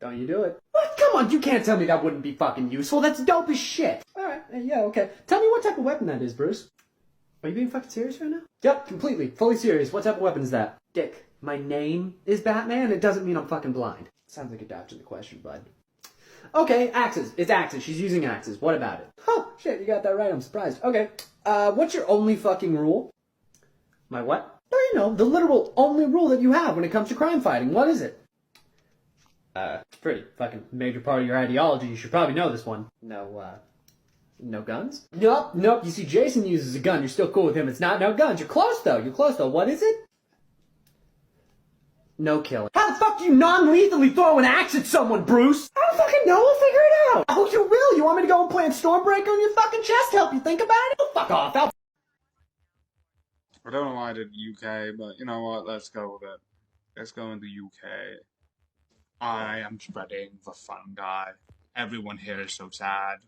Don't you do it. What? Come on, you can't tell me that wouldn't be fucking useful. That's dope as shit. Alright, yeah, okay. Tell me what type of weapon that is, Bruce. Are you being fucking serious right now? Yep, completely. Fully serious. What type of weapon is that? Dick, my name is Batman. It doesn't mean I'm fucking blind. Sounds like a dodge in the question, bud. Okay, axes. It's axes. She's using axes. What about it? Oh, shit, you got that right. I'm surprised. Okay. What's your only fucking rule? My what? Oh, you know, the literal only rule that you have when it comes to crime fighting. What is it? Pretty fucking major part of your ideology. You should probably know this one. No guns? Nope. You see, Jason uses a gun. You're still cool with him. It's not no guns. You're close, though. What is it? No killing. How the fuck do you non-lethally throw an axe at someone, Bruce? I don't fucking know. We'll figure it out. Oh, you will? You want me to go and plant Stormbreaker on your fucking chest to help you think about it? Oh, fuck off. I don't know why I did UK, but you know what? Let's go with it. Let's go in the UK. I am spreading the fungi. Everyone here is so sad.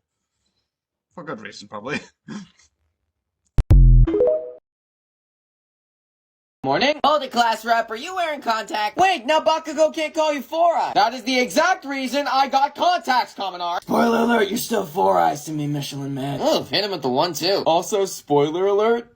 For good reason, probably. Morning. Hold it, class rep. Are you wearing contacts? Wait, now Bakugo can't call you Four Eyes. That is the exact reason I got contacts, Commoner. Spoiler alert, you're still Four Eyes to me, Michelin Man. Oh, hit him with the 1-2. Also, spoiler alert.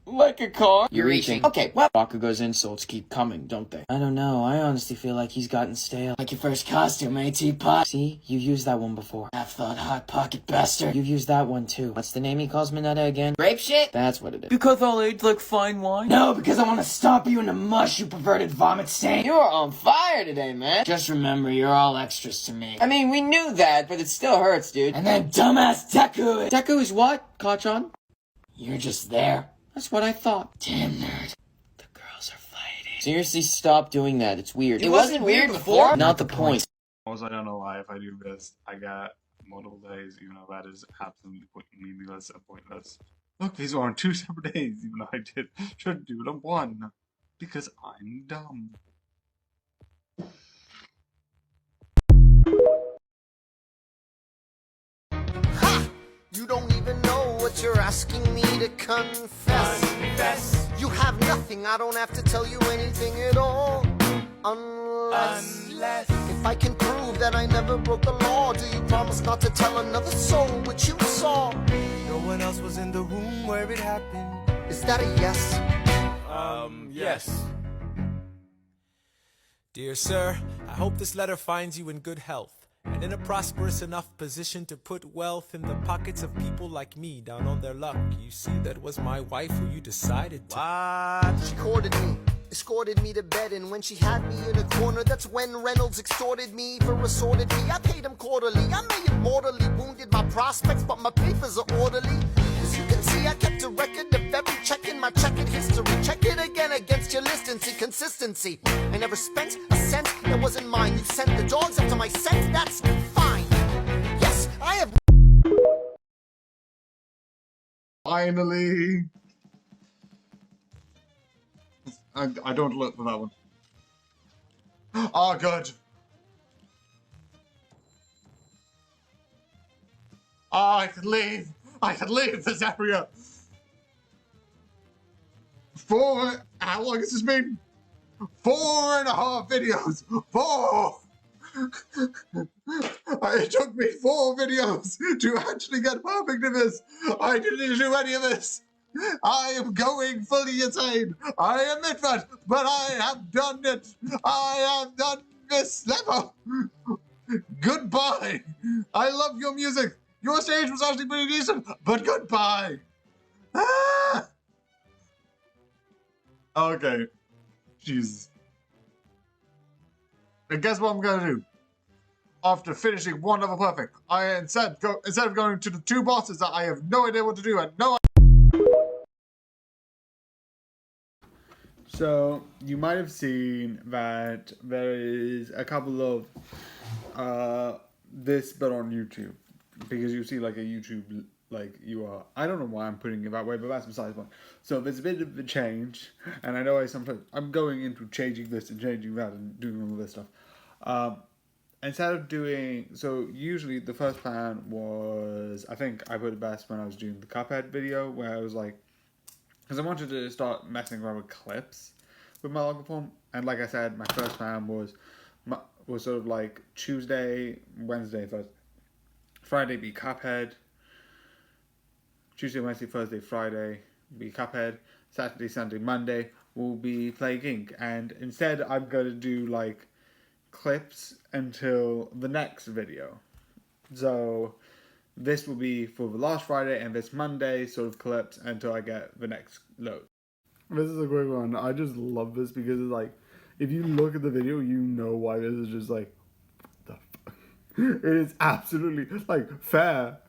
Like a car? You're reaching. Okay, well, Bakugo's insults keep coming, don't they? I don't know. I honestly feel like he's gotten stale. Like your first costume, eh, Teapot? See? You've used that one before. Half-thought Hot Pocket bastard. You've used that one, too. What's the name he calls Mineta again? Grape shit? That's what it is. Because I'll age like fine wine? No, because I want to stomp you into mush, you perverted vomit stain. You are on fire today, man. Just remember, you're all extras to me. I mean, we knew that, but it still hurts, dude. And then dumbass Deku. Deku is what, Kachan? You're just there. That's what I thought. Damn nerd. The girls are fighting. Seriously, stop doing that. It's weird. It wasn't weird before? Not the point. Also, I don't know why if I do this, I get multiple days, even though that is absolutely meaningless and pointless. Look, these are on 2 separate days, even though I should do it on 1. Because I'm dumb. Ha! You don't even know what you're asking me to confess. You have nothing, I don't have to tell you anything at all. Unless if I can prove that I never broke the law, do you promise not to tell another soul what you saw? No one else was in the room where it happened. Is that a yes? Yes. Dear sir, I hope this letter finds you in good health and in a prosperous enough position to put wealth in the pockets of people like me down on their luck. You see, that was my wife who you decided to. What? She courted me, escorted me to bed, and when she had me in a corner, that's when Reynolds extorted me for assorted fee. I paid him quarterly. I may have mortally wounded my prospects, but my papers are orderly. As you can see, I kept a record of every check in my checkered history. Check it again against your list and see consistency. I never spent a cent that wasn't mine. You sent the dogs after my scent, that's fine. Yes, I have. Finally! I don't look for that one. Oh, good. Oh, I could leave. I could leave this area. How long has this been? 4.5 videos. 4! It took me 4 videos to actually get perfect in this. I didn't do any of this. I am going fully insane. I admit that, but I have done it. I have done this level. Goodbye. I love your music. Your stage was actually pretty decent, but goodbye. Ah! Okay. Jesus. And guess what I'm gonna do? After finishing 1 level perfect, I instead of going to the 2 bosses that I have no idea what to do and no. So you might have seen that there is a couple of this, but on YouTube, because you see like a YouTube like URL. I don't know why I'm putting it that way, but that's besides the point. So there's a bit of a change, and I know I'm going into changing this and changing that and doing all this stuff. Instead of doing, so usually the first plan was, I think I put it best when I was doing the Cuphead video, where I was like, because I wanted to start messing around with clips with my longer form, and like I said, my first plan was will sort of like Tuesday, Wednesday, Thursday, Friday be Cuphead. Tuesday, Wednesday, Thursday, Friday be Cuphead. Saturday, Sunday, Monday will be Plague Inc. And instead, I'm going to do like clips until the next video. So this will be for the last Friday and this Monday sort of clips until I get the next load. This is a quick one. I just love this because it's like, if you look at the video, you know why this is just like, what the fuck? It is absolutely like fair.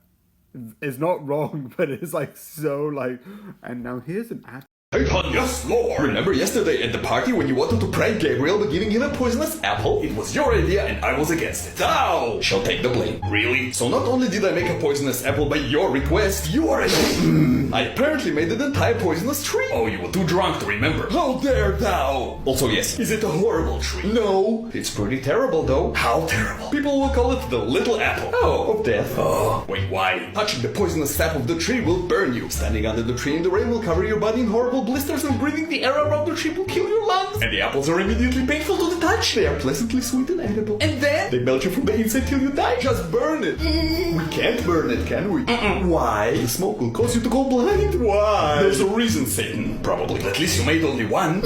It's not wrong, but it's like so like, and now here's an act. Satan, yes, Lord! Remember yesterday at the party when you wanted to prank Gabriel by giving him a poisonous apple? It was your idea and I was against it. Thou shall take the blame. Really? So not only did I make a poisonous apple by your request, you are I apparently made an entire poisonous tree. Oh, you were too drunk to remember. How dare thou! Also, yes, is it a horrible tree? No. It's pretty terrible, though. How terrible? People will call it the little apple. Oh, of death. Oh. Wait, why? Touching the poisonous sap of the tree will burn you. Standing under the tree in the rain will cover your body in horrible blisters, and breathing the air around the tree will kill your lungs. And the apples are immediately painful to the touch. They are pleasantly sweet and edible. And then they melt you from the inside till you die. Just burn it. We can't burn it, can we? Why? The smoke will cause you to go blind. Why? There's a reason, Satan. Probably. At least you made only one.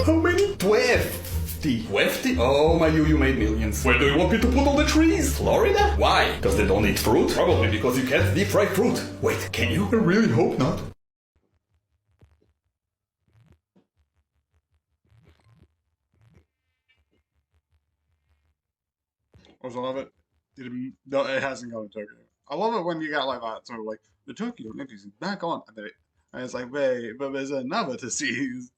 How many? 12. 20? Oh my, you made millions. Where do you want me to put all the trees? Florida? Why? Because they don't eat fruit? Probably because you can't deep fry fruit. Wait, can you? I really hope not. Also love it. It hasn't gone to Tokyo. I love it when you get like that sort of like the Tokyo Olympics is back on, and it's like, wait, but there's another to seize.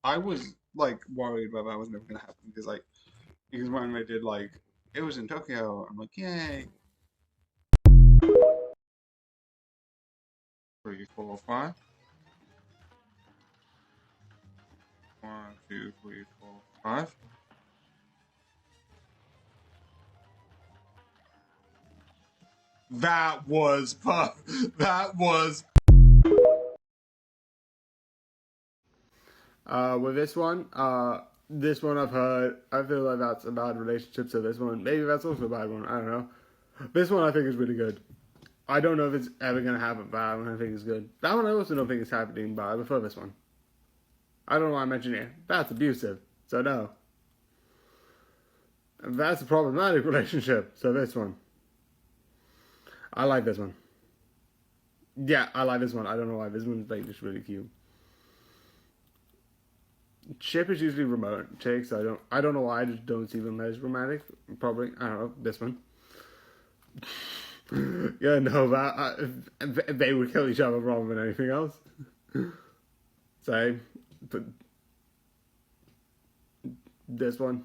I was like worried that that was never gonna happen because when they did like it was in Tokyo, I'm like, yay. 3, 4, 5. 1, 2, 3, 4, 5. That was with this one I've heard, I feel like that's a bad relationship, so this one, maybe that's also a bad one, I don't know. This one I think is really good. I don't know if it's ever gonna happen, but that one I think is good. That one I also don't think is happening, but I prefer this one. I don't know why I mentioned it. That's abusive, so no. That's a problematic relationship, so this one. I like this one. Yeah, I like this one. I don't know why. This one's like just really cute. Chip is usually remote chicks. I don't know why. I just don't see them as romantic. Probably, I don't know. This one. Yeah, no, they would kill each other rather than anything else. So, but this one.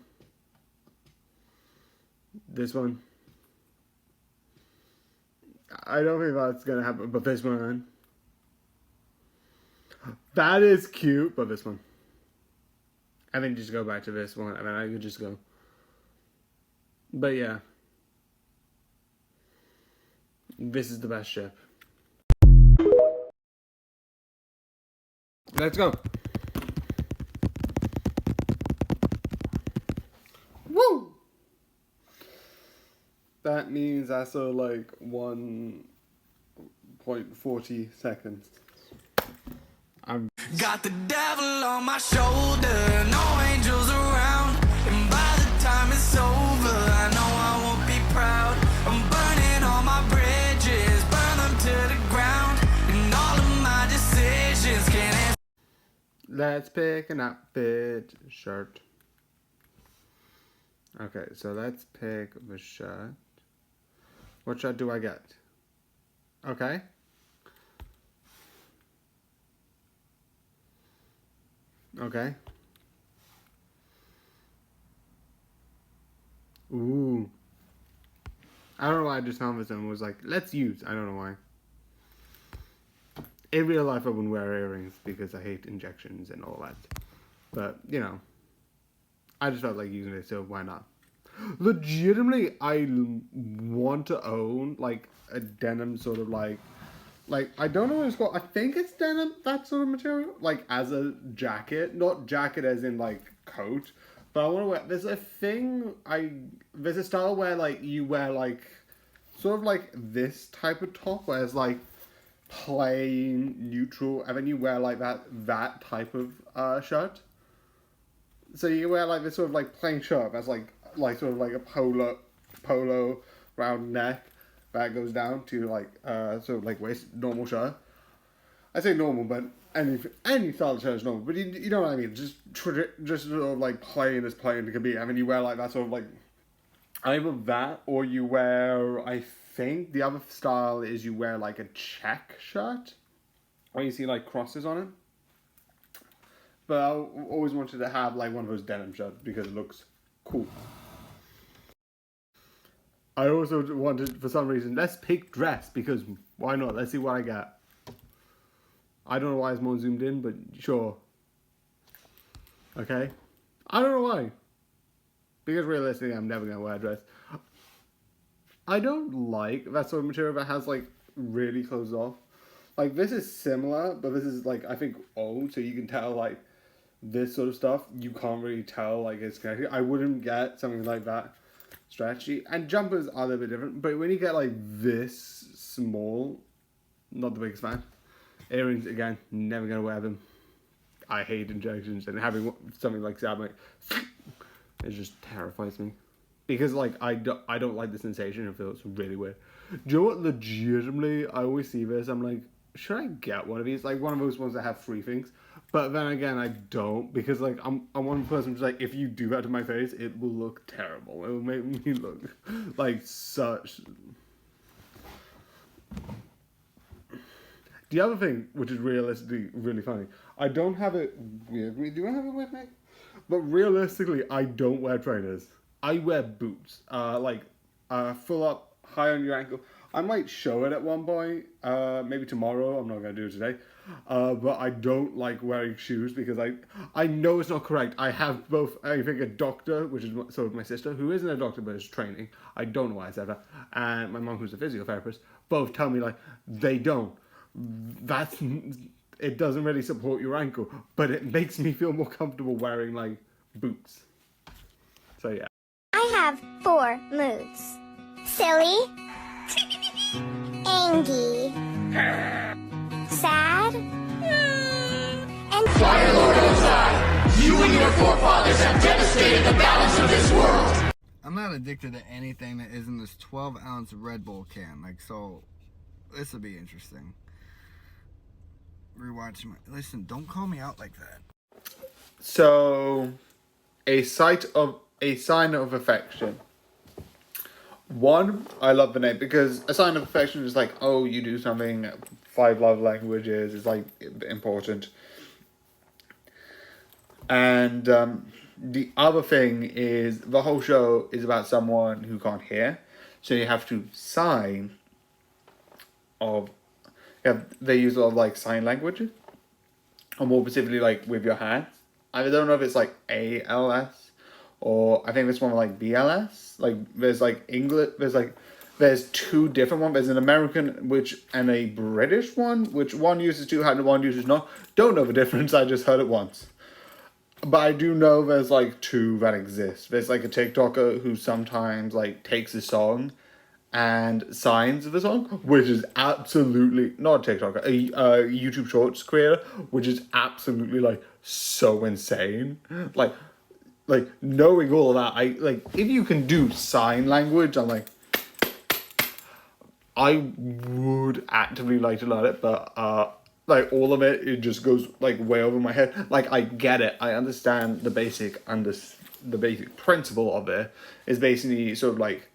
This one. I don't think that's gonna happen, but this one. That is cute, but this one. I think just go back to this one. I mean, I could just go. But yeah. This is the best ship. Let's go. Woo! That means I saw like 1.40 seconds. Got the devil on my shoulder, no angels around, and by the time it's over, I know I won't be proud. I'm burning all my bridges, burn them to the ground, and all of my decisions can't. Let's pick an outfit. Shirt. Okay, so let's pick the shirt. What shirt do I get? Okay. Okay. Ooh. I don't know why I just found this and was like, let's use. I don't know why. In real life, I wouldn't wear earrings because I hate injections and all that. But, you know. I just felt like using it, so why not? Legitimately, I want to own, like, a denim sort of, like, I don't know what it's called. I think it's denim, that sort of material. Like, as a jacket. Not jacket as in, like, coat. But I want to wear. There's a style where like you wear like sort of like this type of top, where it's like plain neutral, and then you wear like that type of shirt. So you wear like this sort of like plain shirt that's like sort of like a polo round neck that goes down to like sort of like waist, normal shirt. I say normal, but any style of shirt is normal. But you know what I mean? Just sort of like plain as plain it can be. I mean, you wear like that sort of like either that, or you wear, I think the other style is you wear like a check shirt, where you see like crosses on it. But I always wanted to have like one of those denim shirts because it looks cool. I also wanted, for some reason, let's pick dress, because why not? Let's see what I got. I don't know why it's more zoomed in, but sure. Okay. I don't know why. Because realistically, I'm never going to wear a dress. I don't like that sort of material that has like really closed off. Like this is similar, but this is like, I think old, so you can tell like this sort of stuff, you can't really tell like it's connected. I wouldn't get something like that stretchy. And jumpers are a little bit different, but when you get like this small, not the biggest fan. Earrings, again, never gonna wear them. I hate injections, and having something like that, like, it just terrifies me. Because like I don't like the sensation. It feels really weird. Do you know what? Legitimately, I always see this. I'm like, should I get one of these? Like one of those ones that have free things. But then again, I don't, because like I'm one person who's like, if you do that to my face, it will look terrible. It will make me look like such. The other thing, which is realistically really funny, I don't have it weirdly. Do I have it with me? But realistically, I don't wear trainers. I wear boots. Like full up, high on your ankle. I might show it at one point. Maybe tomorrow. I'm not gonna do it today. But I don't like wearing shoes because I know it's not correct. I have both, I think, a doctor, which is sort of my sister, who isn't a doctor but is training. I don't know why I said that. And my mom, who's a physiotherapist, both tell me like they don't. It doesn't really support your ankle, but it makes me feel more comfortable wearing like boots. So yeah. I have 4 moods. Silly, angry, sad, and Fire Lord Ozai, you and your forefathers have devastated the balance of this world. I'm not addicted to anything that isn't this 12-ounce Red Bull can. Like, so this will be interesting. Rewatch my. Listen, don't call me out like that. So, a sign of affection. One, I love the name because a sign of affection is like, oh, you do something. 5 love languages is like important. And the other thing is the whole show is about someone who can't hear, so you have to sign of. Yeah, they use a lot of like sign language, or more specifically like with your hands. I don't know if it's like ALS, or I think this one like BLS. Like there's like English. There's 2 different ones. There's an American and a British one, which one uses 2 hands and one uses not. Don't know the difference. I just heard it once. But I do know there's like 2 that exist. There's like a TikToker who sometimes like takes a song and signs the song, which is absolutely not a TikToker, a YouTube Shorts creator, which is absolutely like so insane. Like knowing all of that, I like if you can do sign language, I'm like, I would actively like to learn it, but like all of it just goes like way over my head. Like I get it, I understand the basic principle of it is basically sort of like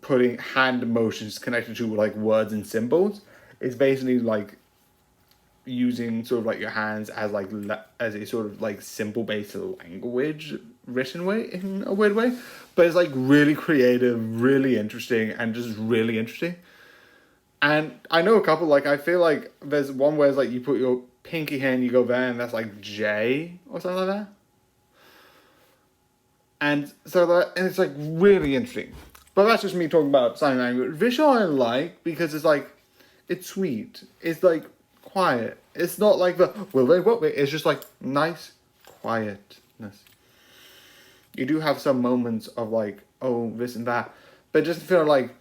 putting hand motions connected to like words and symbols. It's basically like using sort of like your hands as like as a sort of like symbol based language written way in a weird way, but it's like really creative, really interesting, and just really interesting. And I know a couple, like I feel like there's one where it's like you put your pinky hand, you go there, and that's like J or something like that. And so and it's like really interesting. But that's just me talking about sign language. Visual I like because it's like, it's sweet. It's like quiet. It's not like the, well, wait, what? It's just like nice quietness. You do have some moments of like, oh, this and that, but it doesn't feel like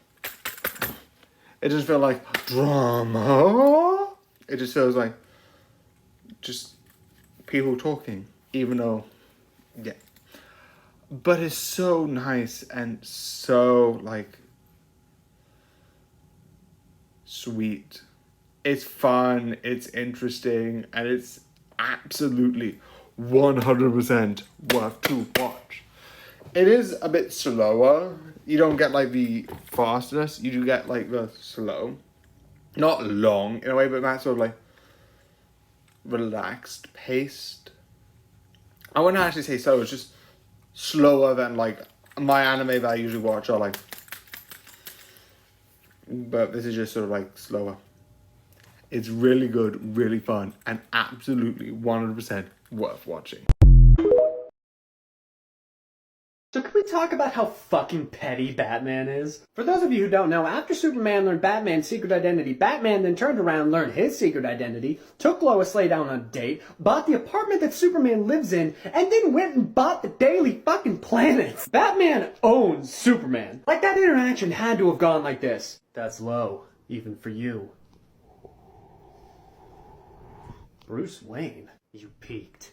drama. It just feels like just people talking, even though, yeah. But it's so nice and so like sweet. It's fun, it's interesting, and it's absolutely 100% worth to watch. It is a bit slower. You don't get like the fastness, you do get like the slow. Not long in a way, but that's sort of like relaxed paced. I wouldn't actually say slow, it's just slower than like my anime that I usually watch are like, but this is just sort of like slower. It's really good, really fun, and absolutely 100% worth watching. So can we talk about how fucking petty Batman is? For those of you who don't know, after Superman learned Batman's secret identity, Batman then turned around and learned his secret identity, took Lois Lane down on a date, bought the apartment that Superman lives in, and then went and bought the Daily fucking Planet. Batman owns Superman. Like, that interaction had to have gone like this. That's low, even for you. Bruce Wayne, you peaked.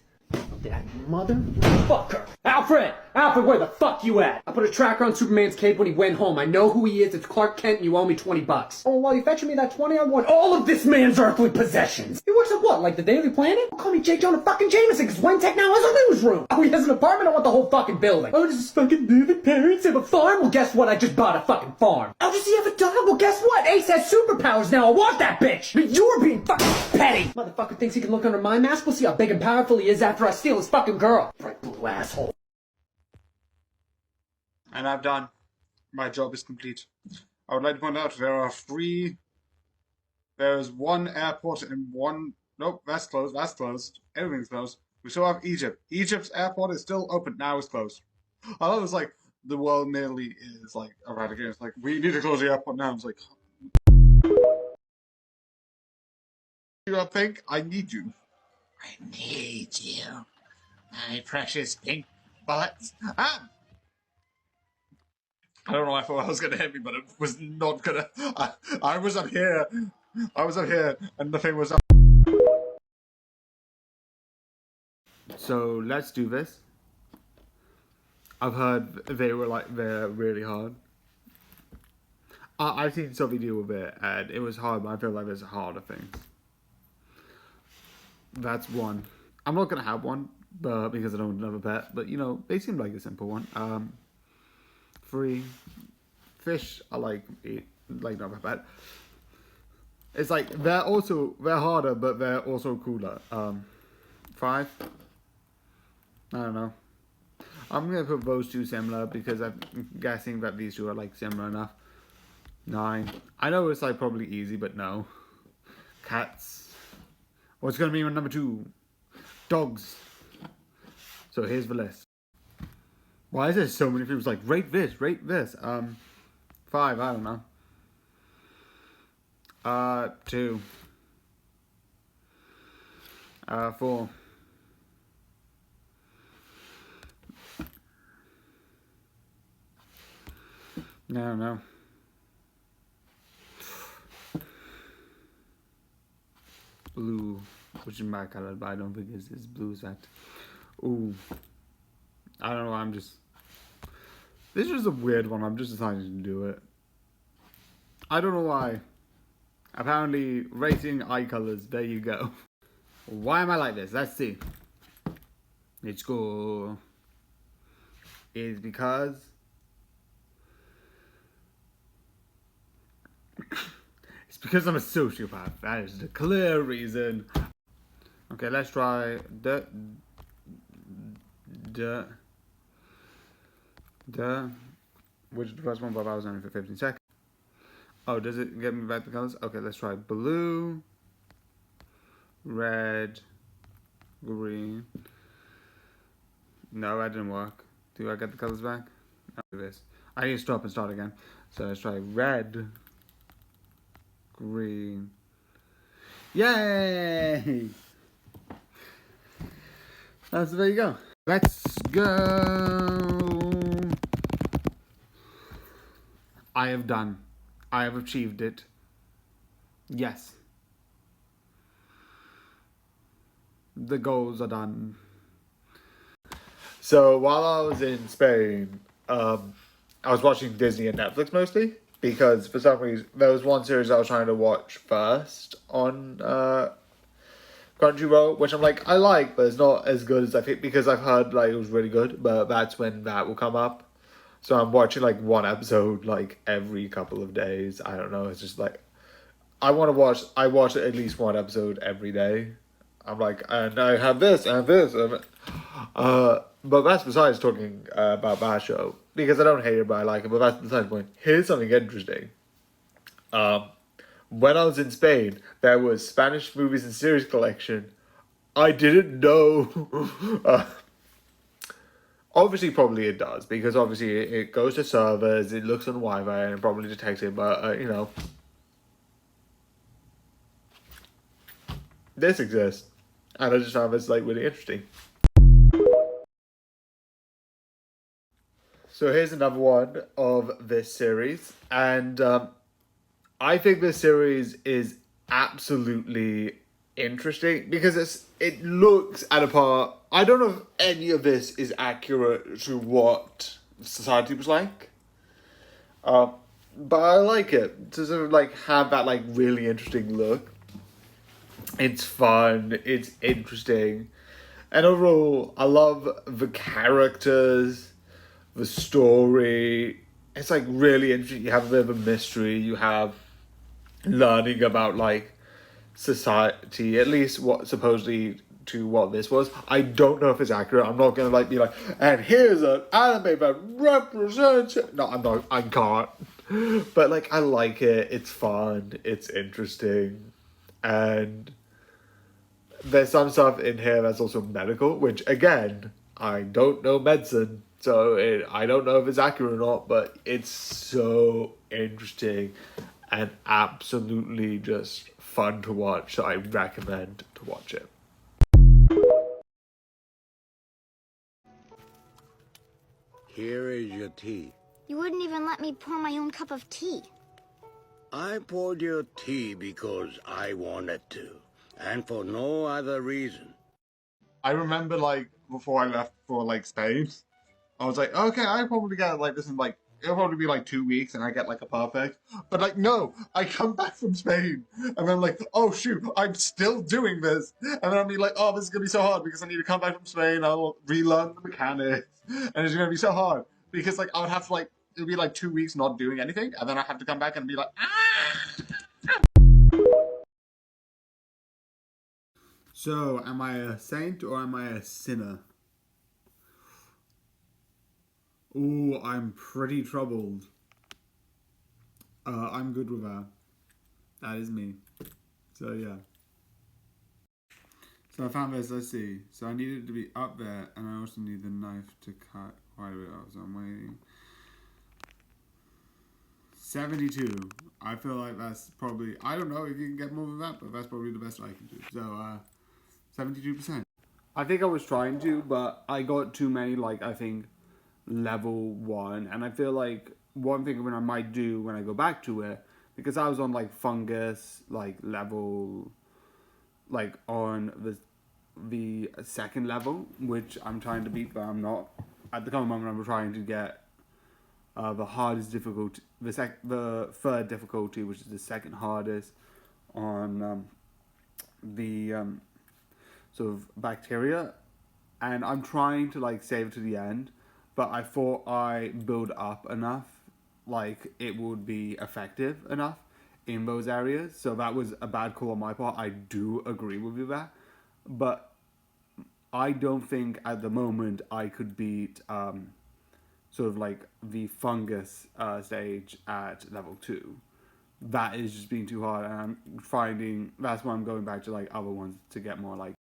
That motherfucker. Alfred! Alfred, where the fuck you at? I put a tracker on Superman's cape when he went home. I know who he is. It's Clark Kent and you owe me $20. Oh, while you fetching me that 20, I want all of this man's earthly possessions. He works at what, like the Daily Planet? Don't call me J. Jonah fucking Jameson, because Wayne Tech now has a newsroom. Oh, he has an apartment? I want the whole fucking building. Oh, does his fucking moving parents have a farm? Well, guess what? I just bought a fucking farm. Oh, does he have a dog? Well, guess what? Ace has superpowers now. I want that bitch. But you're being fucking petty. Motherfucker thinks he can look under my mask. We'll see how big and powerful he is after I steal his fucking girl. Bright blue asshole. And I'm done. My job is complete. I would like to point out there is one airport and one, nope, that's closed, everything's closed. We still have Egypt. Egypt's airport is still open, now it's closed. I thought it was like, the world nearly is like eradicated. It's like, we need to close the airport now. It's like, you think I need you? I need you. My precious pink bullets. Ah! I don't know why I thought I was going to hit me, but it was not going to. I was up here. And the thing was up. So, let's do this. I've heard they're really hard. I've seen Sophie deal with it, and it was hard, but I feel like there's harder things. That's one. I'm not going to have one, but because I don't have a pet, but, you know, they seem like a simple one. 3. Fish, I like not have a pet. It's like, they're harder, but they're also cooler. 5. I don't know. I'm going to put those two similar, because I'm guessing that these two are, like, similar enough. 9. I know it's, like, probably easy, but no. Cats. What's going to be my number 2? Dogs. So here's the list. Why is there so many people like, rate this? 5, I don't know. 2. 4. No. Blue, which is my color, but I don't think it's blue as that. Ooh. I don't know, this is a weird one, I'm just deciding to do it. I don't know why. Apparently, rating eye colors, there you go. Why am I like this? Let's see. Let's go. It's because... it's because I'm a sociopath. That is the clear reason. Okay, let's try which is the first one, but I was only for 15 seconds. Oh, does it get me back the colors? Okay, let's try blue, red, green. No, that didn't work. Do I get the colors back? No, do this. I need to stop and start again. So let's try red, green. Yay! So there you go. Let's go. I have done. I have achieved it. Yes. The goals are done. So while I was in Spain, I was watching Disney and Netflix mostly because for some reason there was one series I was trying to watch first on Crunchyroll, which I'm like, I like, but it's not as good as I think because I've heard like it was really good, but that's when that will come up. So I'm watching like one episode like every couple of days. I don't know. It's just like I watch at least one episode every day. I'm like, and I have this and this, but that's besides talking about that show because I don't hate it, but I like it. But that's besides the point. Here's something interesting. When I was in Spain, there was Spanish movies and series collection. I didn't know. Obviously, probably it does because obviously it goes to servers, it looks on Wi-Fi, and it probably detects it. But you know, this exists, and I just found this like really interesting. So here's another one of this series, and I think this series is absolutely interesting because it looks at a part. I don't know if any of this is accurate to what society was like, but I like it to sort of like have that like really interesting look. It's fun, it's interesting, and overall, I love the characters, the story. It's like really interesting. You have a bit of a mystery. You have learning about like society, at least what supposedly to what this was. I don't know if it's accurate. I'm not gonna like be like, and here's an anime that represents it. No, I'm not. I can't. But like, I like it. It's fun. It's interesting, and there's some stuff in here that's also medical, which again, I don't know medicine, so I don't know if it's accurate or not. But it's so interesting and absolutely just fun to watch, so I recommend to watch it. Here is your tea. You wouldn't even let me pour my own cup of tea. I poured your tea because I wanted to, and for no other reason. I remember like before I left for like Spain, I was like, okay, I probably get like this in like it'll probably be like 2 weeks and I get like a perfect. But like no, I come back from Spain and I'm like, oh shoot, I'm still doing this. And then I'm be like, oh, this is gonna be so hard because I need to come back from Spain, I'll relearn the mechanics, and it's gonna be so hard. Because like I would have to like it'll be like 2 weeks not doing anything, and then I have to come back and be like, ah. So am I a saint or am I a sinner? Ooh, I'm pretty troubled. I'm good with that. That is me. So yeah. So I found this, let's see. So I need it to be up there, and I also need the knife to cut quite a bit off, so I'm waiting. 72. I feel like that's probably, I don't know if you can get more than that, but that's probably the best I can do. So, 72%. I think I was trying to, but I got too many, like, I think, level 1. And I feel like one thing when I might do when I go back to it, because I was on, like, fungus, like, level, like, on the second level, which I'm trying to beat, but I'm not. At the current moment, I'm trying to get the hardest difficulty, the third difficulty, which is the second hardest on the sort of bacteria, and I'm trying to like save it to the end, but I thought I build up enough, like it would be effective enough in those areas. So that was a bad call on my part. I do agree with you there, but I don't think at the moment I could beat sort of like the fungus stage at level 2. That is just being too hard, and I'm finding that's why I'm going back to like other ones to get more like.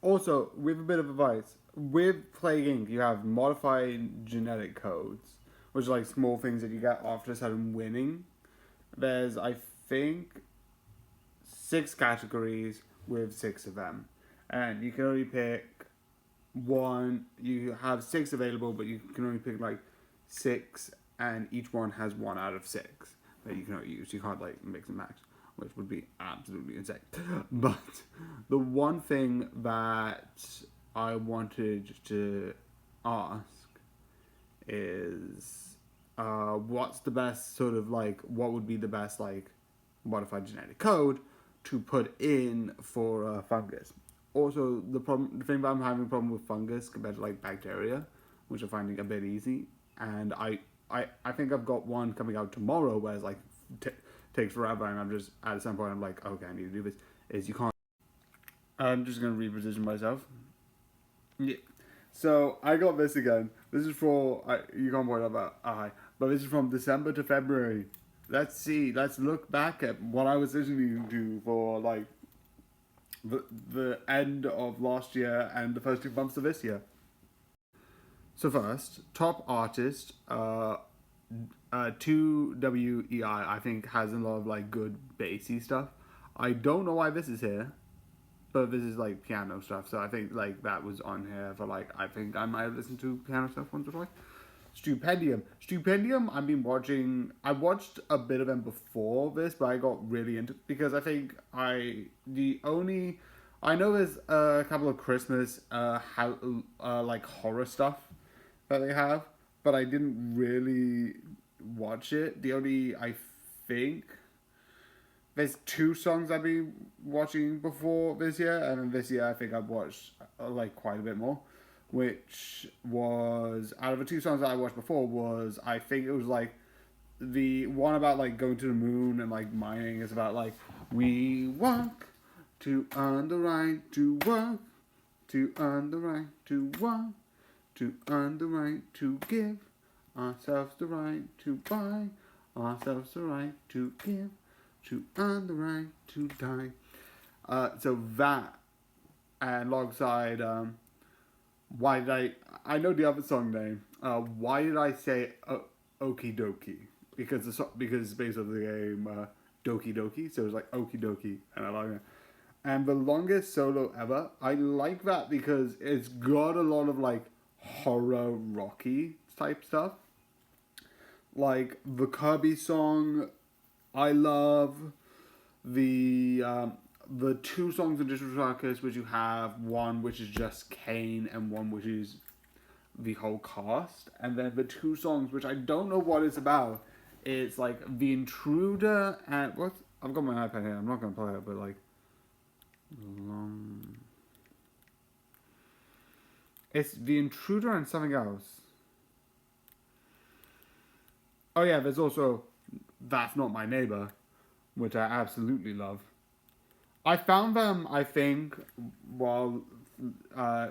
Also, with a bit of advice, with Plague Inc, you have modified genetic codes, which are like small things that you get after a certain winning. There's, I think, 6 categories with 6 of them, and you can only pick one. You have 6 available, but you can only pick like 6 and each one has 1 out of 6 that you cannot use. You can't like mix and match, which would be absolutely insane. But the one thing that I wanted to ask is, what's the best sort of like, what would be the best like modified genetic code to put in for fungus? Also, the thing that I'm having a problem with fungus compared to like bacteria, which I'm finding a bit easy, and I think I've got one coming out tomorrow, where it's like takes forever, and I'm just at some point I'm like, okay, I need to do this. Is you can't. I'm just gonna reposition myself. Yeah. So I got this again. This is for you can't point out that but this is from December to February. Let's see. Let's look back at what I was listening to for like the end of last year and the first 2 months of this year. So first, top artist, 2WEI, I think has a lot of like good bassy stuff. I don't know why this is here, but this is like piano stuff. So I think like that was on here for like, I think I might have listened to piano stuff once or twice. Stupendium, I've been watching. I watched a bit of them before this, but I got really into it because I think I know there's a couple of Christmas like horror stuff that they have, but I didn't really watch it. I think there's 2 songs I've been watching before this year, and then this year I think I've watched like quite a bit more. Which was, out of the 2 songs that I watched before, was, I think it was like the one about like going to the moon and like mining is about like, we walk to earn the right to work, to earn the right to work, to earn the right to give ourselves the right to buy, ourselves the right to give, to earn the right to die. So that, and alongside, why did I know the other song name. Why did I say Okie Dokie? Because it's based on the game Doki Doki, so it's like Okie Dokie, and I like it. And the longest solo ever, I like that because it's got a lot of like horror rocky type stuff. Like the Kirby song, I love the 2 songs in Digital Circus, which you have one which is just Kane and one which is the whole cast, and then the 2 songs which I don't know what it's about. It's like The Intruder and what? I've got my iPad here. I'm not gonna play it, but like it's The Intruder and something else. Oh yeah, there's also That's Not My Neighbor, which I absolutely love. I found them, I think, while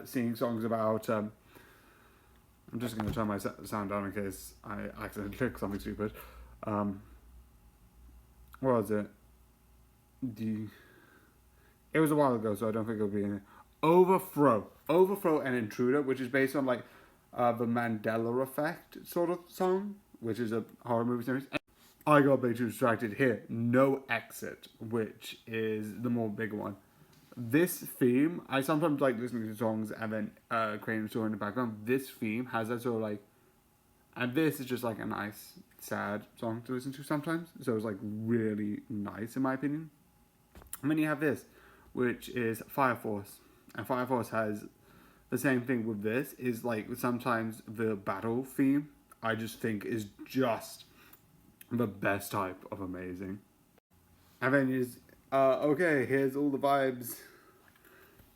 seeing songs about... I'm just going to turn my sound down in case I accidentally click something stupid. What was it? It was a while ago, so I don't think it'll be in it. Overthrow and Intruder, which is based on like the Mandela Effect sort of song, which is a horror movie series. I got a bit too distracted here. No Exit, which is the more bigger one. This theme, I sometimes like listening to songs and then creating a story in the background. This theme has that sort of like, and this is just like a nice, sad song to listen to sometimes. So it's like really nice in my opinion. And then you have this, which is Fire Force. And Fire Force has the same thing with this, is like sometimes the battle theme, I just think is just the best type of amazing. And then is okay, here's all the vibes.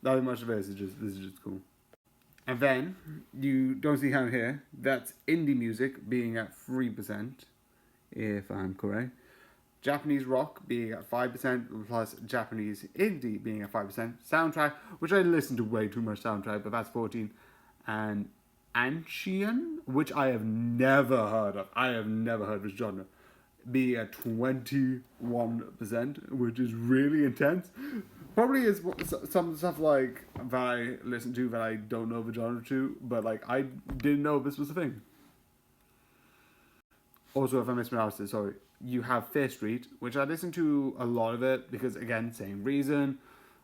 Nothing much of this is just cool. And then you don't see how here, that's indie music being at 3%, if I'm correct. Japanese rock being at 5%, plus Japanese indie being at 5%. Soundtrack, which I listen to way too much soundtrack, but that's 14. And Ancient, which I have never heard of. I have never heard of this genre. Be at 21%, which is really intense. Probably is some stuff like that I listen to that I don't know the genre to, but like I didn't know this was a thing. Also, if I mispronounced it, sorry. You have Fear Street, which I listen to a lot of it because again, same reason.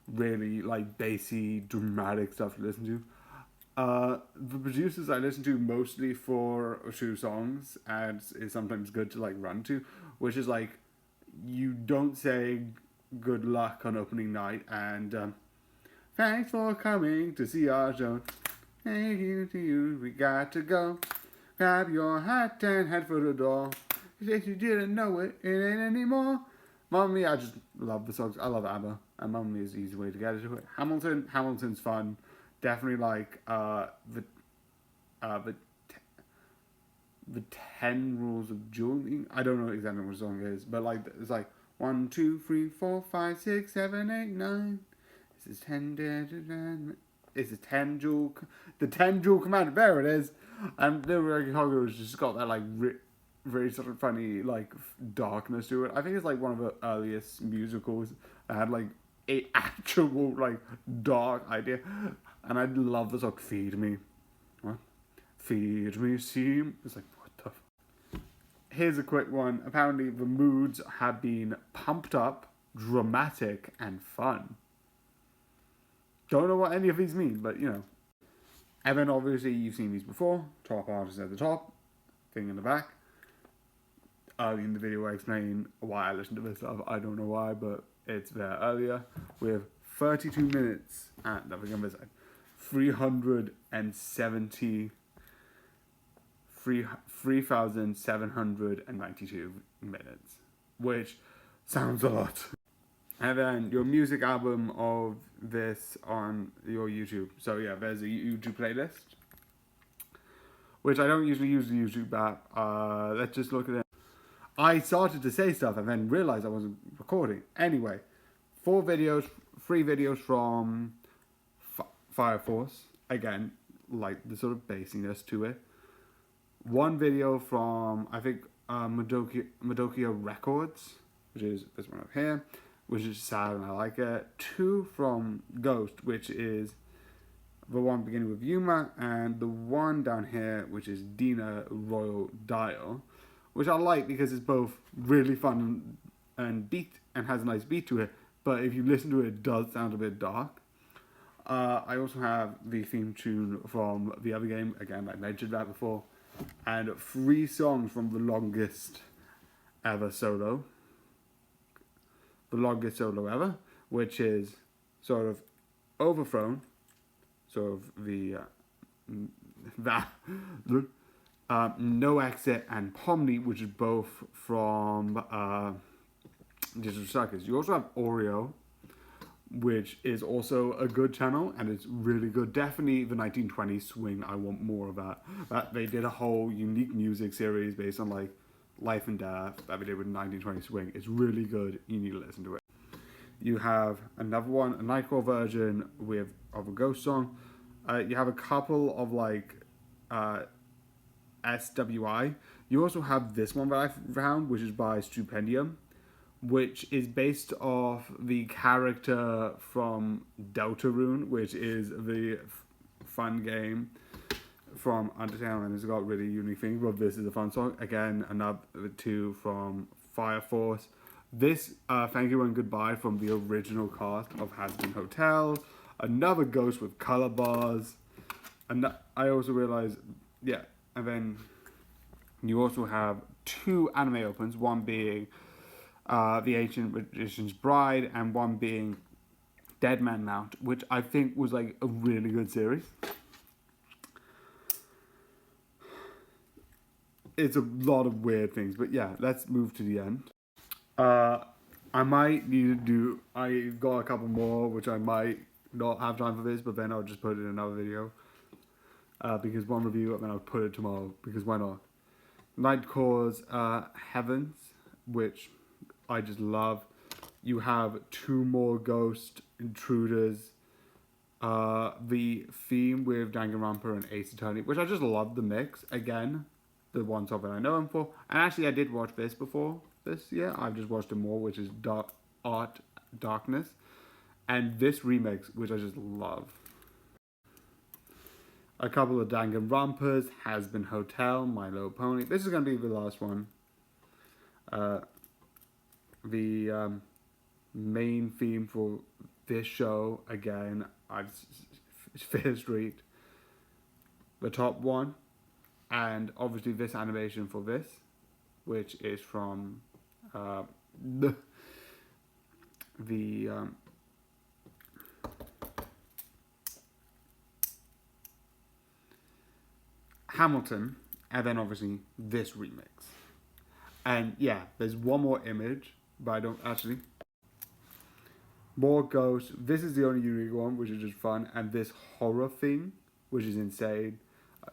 Really like bassy, dramatic stuff to listen to. The producers I listen to mostly for two songs, and is sometimes good to like run to, which is like, you don't say good luck on opening night, and thanks for coming to see our show. Thank you to you, we got to go. Grab your hat and head for the door. If you didn't know it, it ain't anymore. Mamma Mia, I just love the songs. I love ABBA, and Mamma Mia is the easy way to get into it. Hamilton's fun. Definitely like the 10 Rules of Julie. I don't know exactly what song it is, but like it's like 1, 2, 3, 4, 5, 6, 7, 8, 9. This is 10. It's a 10 jewel. The 10 jewel command. There it is. And the Hogo has just got that like very sort of funny like darkness to it. I think it's like one of the earliest musicals that had like a actual like dark idea. And I love the song Feed Me. What? Feed me, see? It's like, what the f-? Here's a quick one. Apparently the moods have been pumped up, dramatic, and fun. Don't know what any of these mean, but you know. And then obviously you've seen these before. Top artist at the top, thing in the back. Early in the video I explain why I listen to this stuff. I don't know why, but it's there earlier. We have 32 minutes at the beginning of this side. 3,792 minutes, which sounds a lot. And then your music album of this on your YouTube. So yeah, there's a YouTube playlist, which I don't usually use the YouTube app. Let's just look at it. I started to say stuff and then realized I wasn't recording. Anyway, 3 videos from Fire Force. Again, like the sort of basiness to it. 1 video from, I think, Madokia Records, which is this one up here, which is sad and I like it. 2 from Ghost, which is the one beginning with Yuma, and the one down here, which is Dina Royal Dial, which I like because it's both really fun and beat and has a nice beat to it, but if you listen to it, it does sound a bit dark. I also have the theme tune from the other game, again I mentioned that before, and 3 songs from the longest solo ever, which is sort of Overthrown, sort of the No Exit, and Pomni, which is both from Digital Circus. You also have Oreo, which is also a good channel, and it's really good. Definitely the 1920s swing. I want more of that. They did a whole unique music series based on like life and death that they did with 1920s swing. It's really good. You need to listen to it. You have another one, a Nightcore version of a Ghost song. You have a couple of like SWI. You also have this one that I found, which is by Stupendium, which is based off the character from Deltarune, which is the fun game from Undertale, and it's got really unique things, but this is a fun song. Again, another 2 from Fire Force. This, Thank You and Goodbye from the original cast of Hazbin Hotel. Another Ghost with color bars. And I also realized, yeah, and then you also have 2 anime opens, one being The Ancient Magician's Bride, and one being Dead Man Mount, which I think was like a really good series. It's a lot of weird things, but yeah, let's move to the end. I might need to do, I've got a couple more, which I might not have time for this, but then I'll just put it in another video. Because one review, and then I'll put it tomorrow, because why not? Nightcore's Heavens, which I just love. You have 2 more Ghost Intruders. The theme with Danganronpa and Ace Attorney, which I just love the mix. Again, the one song that I know him for. And actually, I did watch this before this year. I've just watched it more, which is Darkness. And this remix, which I just love. A couple of Danganronpas, Hazbin Hotel, My Little Pony. This is going to be the last one. The main theme for this show, again, Fear Street. the top one, and obviously this animation for this, which is from Hamilton, and then obviously this remix. And yeah, there's one more image, but I don't actually. More ghosts. This is the only unique one, which is just fun, and this horror thing, which is insane.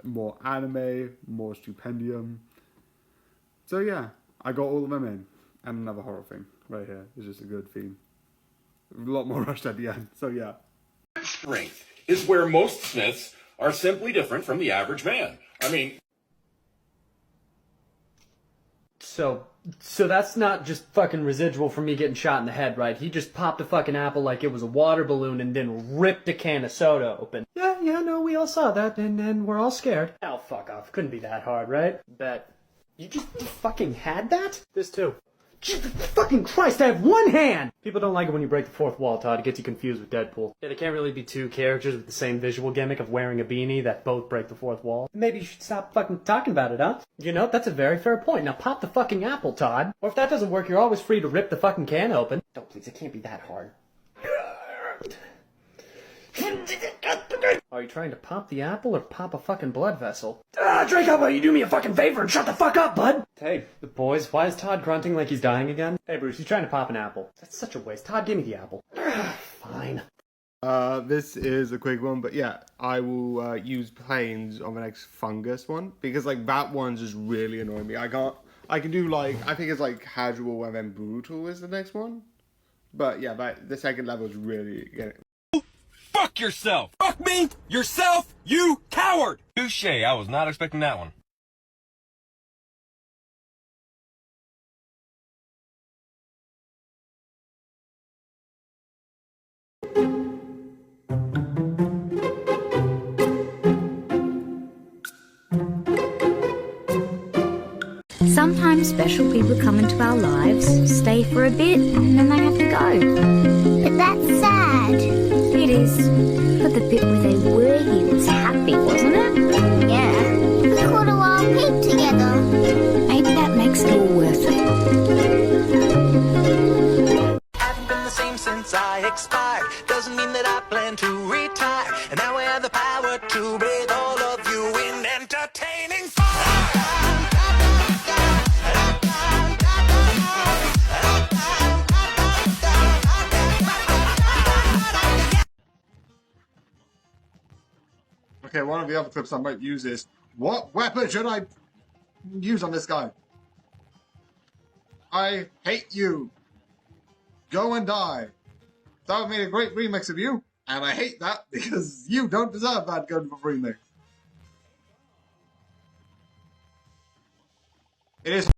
More anime, more Stupendium. So yeah, I got all of them in, and another horror thing right here. It's just a good theme. A lot more rushed at the end. So yeah. Strength is where most Smiths are simply different from the average man. I mean, So that's not just fucking residual from me getting shot in the head, right? He just popped a fucking apple like it was a water balloon and then ripped a can of soda open. Yeah, no, we all saw that, and we're all scared. Oh, fuck off. Couldn't be that hard, right? Bet. You just fucking had that? This too. Jesus fucking Christ, I have one hand! People don't like it when you break the fourth wall, Todd. It gets you confused with Deadpool. Yeah, there can't really be two characters with the same visual gimmick of wearing a beanie that both break the fourth wall. Maybe you should stop fucking talking about it, huh? You know, that's a very fair point. Now pop the fucking apple, Todd. Or if that doesn't work, you're always free to rip the fucking can open. Don't please, it can't be that hard. Are you trying to pop the apple or pop a fucking blood vessel? Drake, how about you do me a fucking favor and shut the fuck up, bud? Hey, the boys, why is Todd grunting like he's dying again? Hey, Bruce, he's trying to pop an apple. That's such a waste. Todd, give me the apple. Fine. This is a quick one, but yeah, I will use planes on the next fungus one, because like that one's just really annoying me. I can do like, I think it's like casual and then brutal is the next one. But yeah, the second level is really getting... fuck yourself. Fuck me, yourself, you coward. Touche, I was not expecting that one. Sometimes special people come into our lives, stay for a bit, and then they have to go. But that's sad. It is. But the bit where they were here was happy, wasn't it? Yeah. We caught a wild pig together. Maybe that makes it all worth it. Haven't been the same since I expired. Doesn't mean that I plan to retire. And now we have the power to bathe all of you in entertaining fire. Okay, one of the other clips I might use is, what weapon should I use on this guy? I hate you. Go and die. That would made a great remix of you, and I hate that because you don't deserve that good of a remix. It is.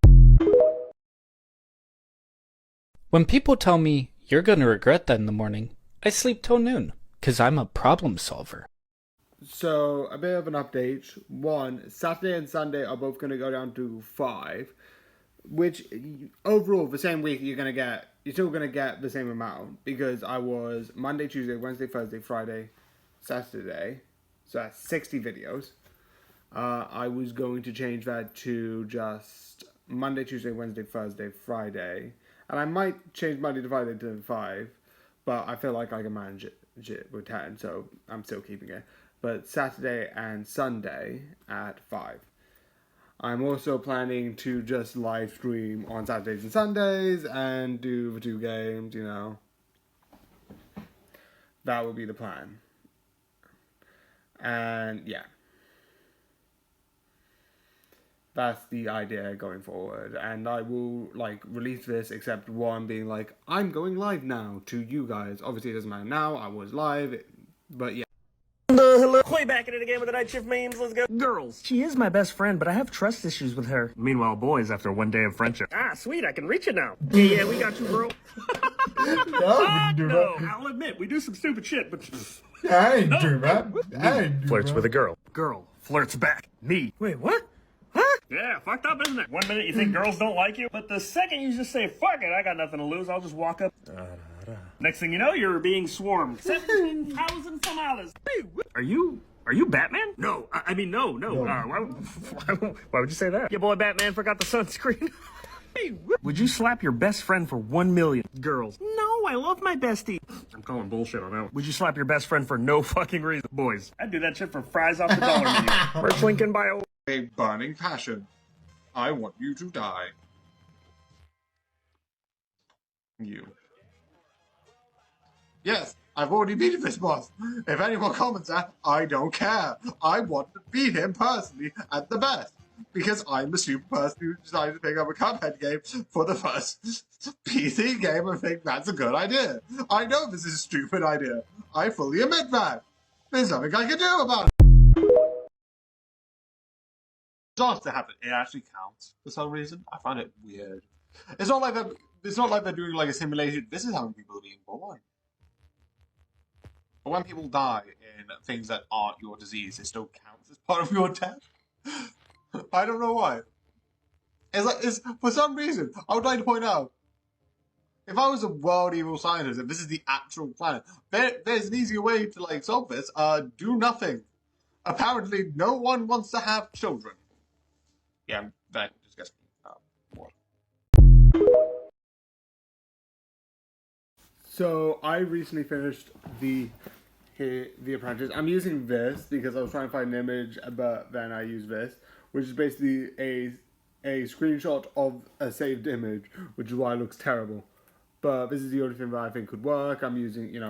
When people tell me, you're gonna regret that in the morning, I sleep till noon, 'cause I'm a problem solver. So, a bit of an update. One, Saturday and Sunday are both going to go down to 5, which overall, the same week, you're still going to get the same amount, because I was Monday, Tuesday, Wednesday, Thursday, Friday, Saturday, so that's 60 videos. I was going to change that to just Monday, Tuesday, Wednesday, Thursday, Friday, and I might change Monday to Friday to 5, but I feel like I can manage it with 10, so I'm still keeping it. But Saturday and Sunday at 5. I'm also planning to just live stream on Saturdays and Sundays and do the 2 games, you know. That would be the plan. And yeah. That's the idea going forward. And I will like release this, except one being like, I'm going live now to you guys. Obviously it doesn't matter now, I was live, but yeah. Hello. Way back into the game with the night shift memes. Let's go. Girls. She is my best friend, but I have trust issues with her. Meanwhile, boys, after one day of friendship. Ah, sweet. I can reach it now. Yeah, we got you, bro. No, I'll admit, we do some stupid shit, but... I ain't do that. I ain't do Flirts that. with a girl. Girl flirts back. Me. Wait, what? Huh? Yeah, fucked up, isn't it? 1 minute you think girls don't like you, but the second you just say, fuck it, I got nothing to lose, I'll just walk up. Next thing you know, you're being swarmed. 17,000 some hours. Are Are you Batman? No, I mean, no. Why would you say that? Your boy Batman forgot the sunscreen. Hey, would you slap your best friend for 1 million? Girls. No, I love my bestie. I'm calling bullshit on that one. Would you slap your best friend for no fucking reason? Boys, I'd do that shit for fries off the dollar menu. Merch link in bio. A burning passion. I want you to die. You. Yes, I've already beaten this boss. If anyone comments that, I don't care. I want to beat him personally at the best. Because I'm the stupid person who decided to pick up a Cuphead game for the first PC game and think that's a good idea. I know this is a stupid idea. I fully admit that. There's nothing I can do about it. Starts to happen. It actually counts for some reason. I find it weird. It's not like they're doing like a simulation. This is how people are being born. But when people die in things that aren't your disease, it still counts as part of your death. I don't know why. It's for some reason, I would like to point out, if I was a world evil scientist, and this is the actual planet, there's an easier way to like solve this. Do nothing. Apparently, no one wants to have children. Yeah, that just gets me. What? So I recently finished the Apprentice. I'm using this because I was trying to find an image, but then I use this, which is basically a screenshot of a saved image, which is why it looks terrible. But this is the only thing that I think could work. I'm using,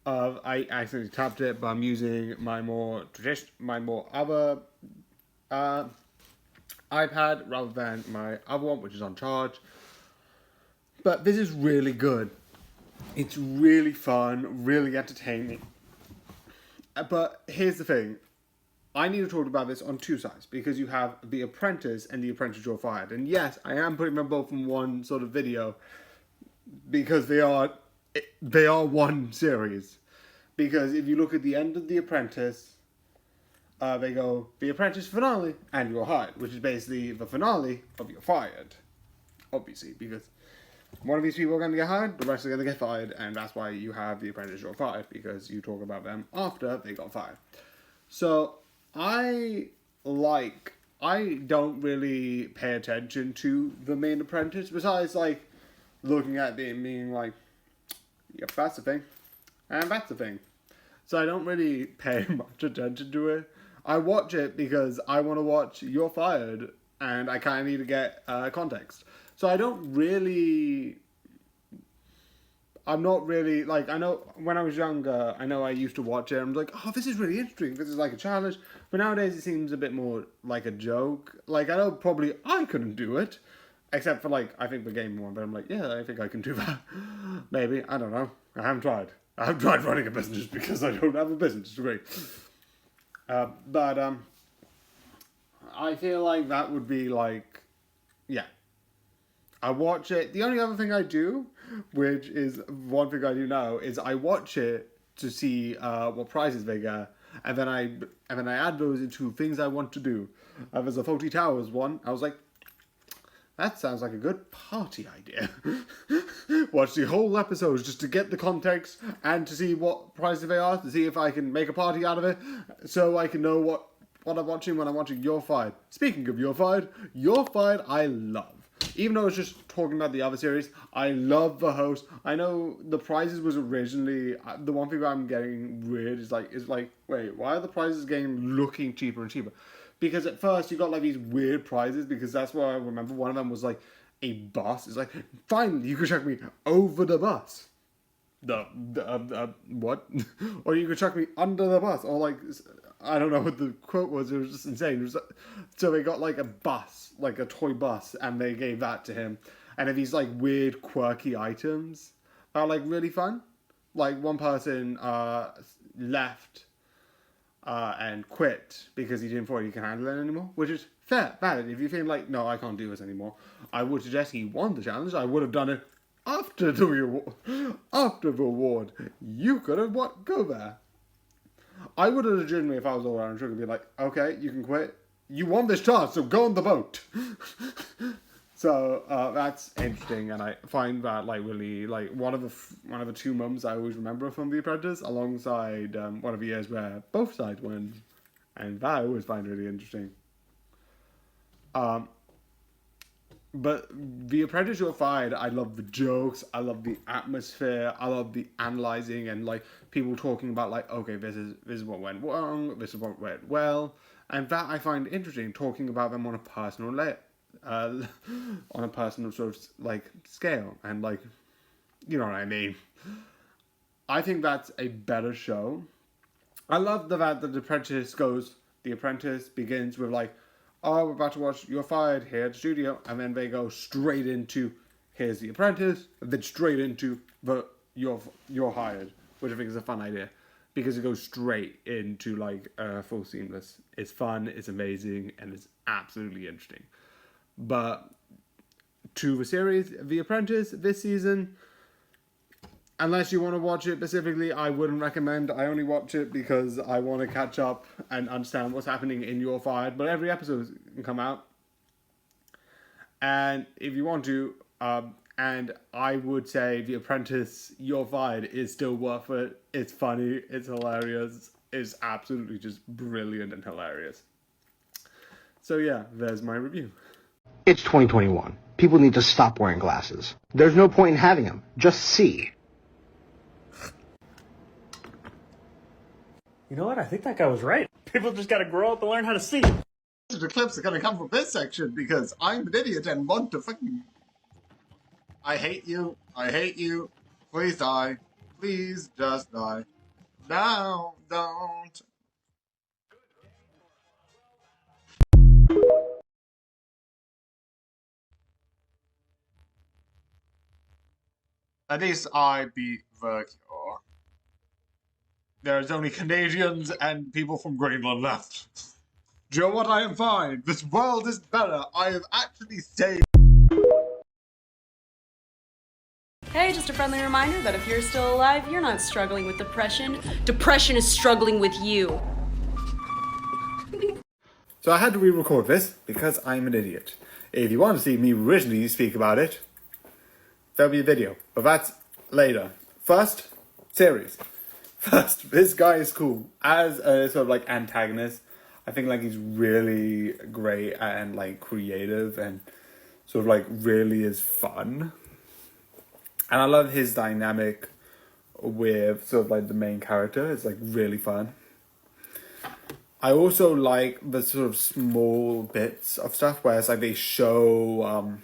I accidentally tapped it, but I'm using my more other iPad rather than my other one, which is on charge. But this is really good. It's really fun, really entertaining. But here's the thing. I need to talk about this on two sides, because you have The Apprentice and The Apprentice You're Fired. And yes, I am putting them both in one sort of video, because they are one series. Because if you look at the end of The Apprentice, they go, The Apprentice finale, and You're Hired, which is basically the finale of You're Fired. Obviously, because one of these people are going to get hired, the rest are going to get fired, and that's why you have The Apprentice You're Fired, because you talk about them after they got fired. So I don't really pay attention to the main apprentice, besides like looking at it and being like, yep, that's the thing, and that's the thing. So I don't really pay much attention to it. I watch it because I want to watch You're Fired, and I kind of need to get context. So I'm not really, like, I know when I was younger, I know I used to watch it, and I'm like, oh, this is really interesting, this is like a challenge, but nowadays it seems a bit more like a joke. Like, I know probably I couldn't do it, except for, like, I think the game one, but I'm like, yeah, I think I can do that. Maybe, I don't know, I haven't tried. I haven't tried running a business because I don't have a business degree. But I feel like that would be like, yeah. I watch it. The only other thing I do, which is one thing I do now, is I watch it to see what prizes they get, and then I add those into things I want to do. There's a Fawlty Towers one. I was like, that sounds like a good party idea. Watch the whole episode just to get the context and to see what prizes they are, to see if I can make a party out of it, so I can know what I'm watching when I'm watching You're Fired. Speaking of You're Fired I love. Even though it's just talking about the other series, I love the host. I know the prizes was originally, the one thing I'm getting weird is like, wait, why are the prizes looking cheaper and cheaper? Because at first you got like these weird prizes, because that's what I remember. One of them was like a bus. It's like, finally, you could chuck me over the bus. What? Or you could chuck me under the bus. Or like, I don't know what the quote was. It was just insane. It was, so they got like a bus, like a toy bus, and they gave that to him. And then these like weird, quirky items are like really fun. Like one person left and quit because he didn't thought he can handle it anymore, which is fair, valid. If you feel like, no, I can't do this anymore, I would suggest he won the challenge. I would have done it after the award. After the award, you could have go there. I would have legitimately, if I was all around, be like, okay, you can quit. You won this chance, so go on the boat. So that's interesting, and I find that like really like one of the two mums I always remember from The Apprentice, alongside one of the years where both sides win, and that I always find really interesting. But The Apprentice, You're Fired, I love the jokes, I love the atmosphere, I love the analyzing and like people talking about like, okay, this is what went wrong, this is what went well, and that I find interesting, talking about them on a personal on a personal sort of like scale, and like, you know what I mean. I think that's a better show. I love the fact that The Apprentice begins with like, oh, we're about to watch You're Fired here at the studio, and then they go straight into here's The Apprentice, and then straight into the You're Hired, which I think is a fun idea, because it goes straight into like full seamless. It's fun, it's amazing, and it's absolutely interesting. But to the series, The Apprentice, this season, unless you want to watch it specifically, I wouldn't recommend. I only watch it because I want to catch up and understand what's happening in You're Fired. But every episode can come out. And if you want to, and I would say The Apprentice, You're Fired is still worth it. It's funny, it's hilarious, it's absolutely just brilliant and hilarious. So yeah, there's my review. It's 2021. People need to stop wearing glasses. There's no point in having them. Just see. You know what? I think that guy was right. People just gotta grow up and learn how to see. The clips are gonna come from this section because I'm an idiot and want to fucking... I hate you. I hate you. Please die. Please just die. No, don't. At least I beat the cure. There's only Canadians and people from Greenland left. Do you know what? I am fine. This world is better. I have actually saved. Hey, just a friendly reminder that if you're still alive, you're not struggling with depression. Depression is struggling with you. So I had to re-record this because I'm an idiot. If you want to see me originally speak about it, there'll be a video, but that's later. First, series. First, this guy is cool. As a sort of like antagonist, I think like he's really great and like creative and sort of like really is fun. And I love his dynamic with sort of like the main character. It's like really fun. I also like the sort of small bits of stuff where it's like they show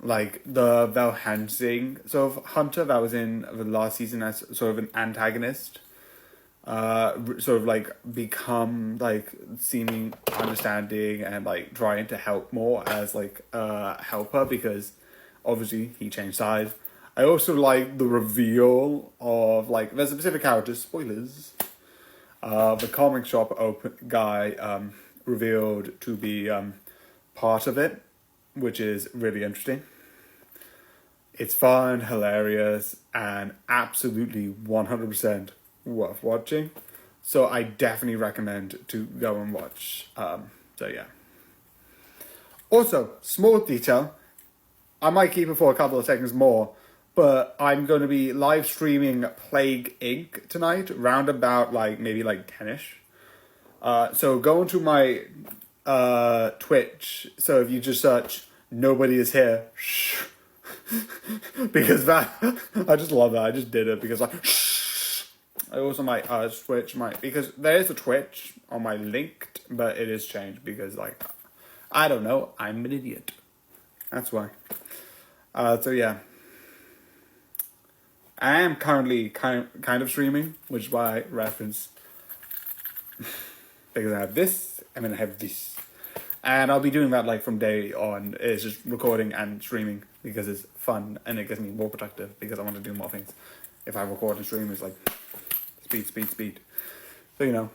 like the Val Helsing sort of hunter that was in the last season as sort of an antagonist, sort of like become like seeming understanding and like trying to help more as like a helper because obviously he changed sides. I also like the reveal of like there's a specific character, spoilers, the comic shop guy revealed to be part of it, which is really interesting. It's fun, hilarious, and absolutely 100% worth watching. So I definitely recommend to go and watch. So yeah. Also, small detail. I might keep it for a couple of seconds more, but I'm going to be live streaming Plague Inc. tonight, round about like maybe like 10ish. So go into my Twitch. So if you just search "Nobody is here," shh, because that I just love that. I just did it because like shh. I also might switch my because there is a Twitch on my linked, but it is changed because like I don't know. I'm an idiot. That's why. So yeah. I am currently kind of streaming, which is why I reference because I have this and then I have this, and I'll be doing that like from day on. It's just recording and streaming because it's fun and it gets me more productive because I want to do more things. If I record and stream, it's like speed. So you know.